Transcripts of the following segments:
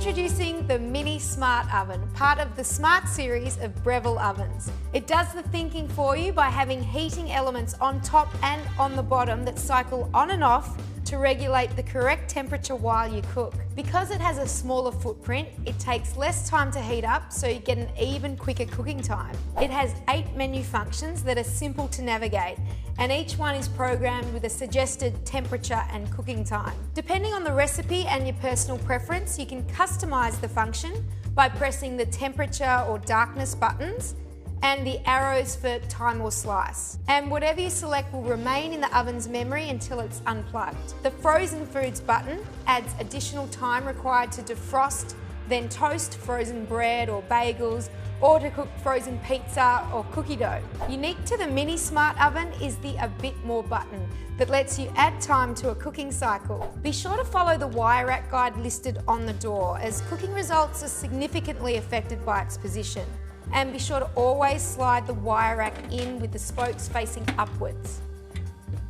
Introducing the Mini Smart Oven, part of the Smart series of Breville ovens. It does the thinking for you by having heating elements on top and on the bottom that cycle on and off to regulate the correct temperature while you cook. Because it has a smaller footprint, it takes less time to heat up, so you get an even quicker cooking time. It has 8 menu functions that are simple to navigate, and each one is programmed with a suggested temperature and cooking time. Depending on the recipe and your personal preference, you can customize the function by pressing the temperature or darkness buttons and the arrows for time or slice. And whatever you select will remain in the oven's memory until it's unplugged. The frozen foods button adds additional time required to defrost, then toast frozen bread or bagels, or to cook frozen pizza or cookie dough. Unique to the Mini Smart Oven is the A Bit More button that lets you add time to a cooking cycle. Be sure to follow the wire rack guide listed on the door, as cooking results are significantly affected by its position. And be sure to always slide the wire rack in with the spokes facing upwards.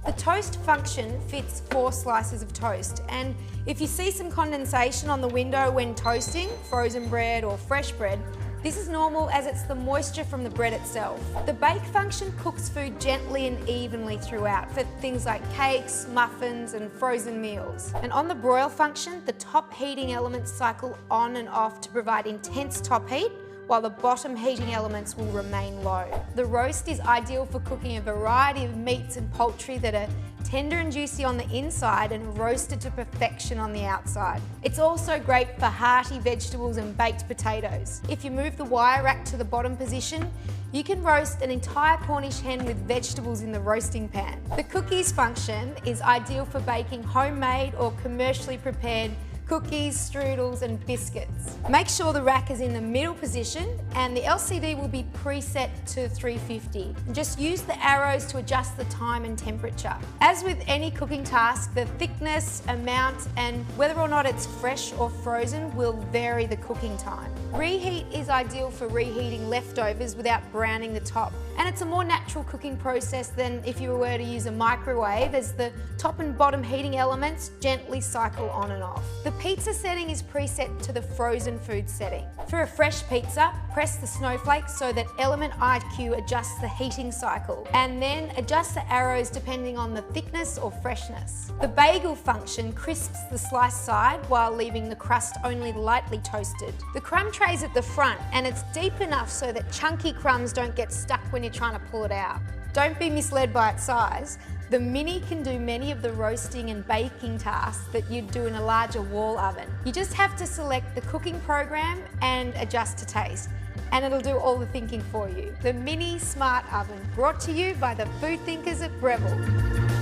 The toast function fits 4 slices of toast, and if you see some condensation on the window when toasting frozen bread or fresh bread, this is normal as it's the moisture from the bread itself. The bake function cooks food gently and evenly throughout for things like cakes, muffins and frozen meals. And on the broil function, the top heating elements cycle on and off to provide intense top heat, while the bottom heating elements will remain low. The roast is ideal for cooking a variety of meats and poultry that are tender and juicy on the inside and roasted to perfection on the outside. It's also great for hearty vegetables and baked potatoes. If you move the wire rack to the bottom position, you can roast an entire Cornish hen with vegetables in the roasting pan. The cookies function is ideal for baking homemade or commercially prepared cookies, strudels and biscuits. Make sure the rack is in the middle position and the LCD will be preset to 350. Just use the arrows to adjust the time and temperature. As with any cooking task, the thickness, amount and whether or not it's fresh or frozen will vary the cooking time. Reheat is ideal for reheating leftovers without browning the top, and it's a more natural cooking process than if you were to use a microwave, as the top and bottom heating elements gently cycle on and off. The pizza setting is preset to the frozen food setting. For a fresh pizza, press the snowflake so that Element IQ adjusts the heating cycle, and then adjust the arrows depending on the thickness or freshness. The bagel function crisps the sliced side while leaving the crust only lightly toasted. The crumb tray is at the front, and it's deep enough so that chunky crumbs don't get stuck when you're trying to pull it out. Don't be misled by its size. The Mini can do many of the roasting and baking tasks that you'd do in a larger wall oven. You just have to select the cooking program and adjust to taste, and it'll do all the thinking for you. The Mini Smart Oven, brought to you by the food thinkers at Breville.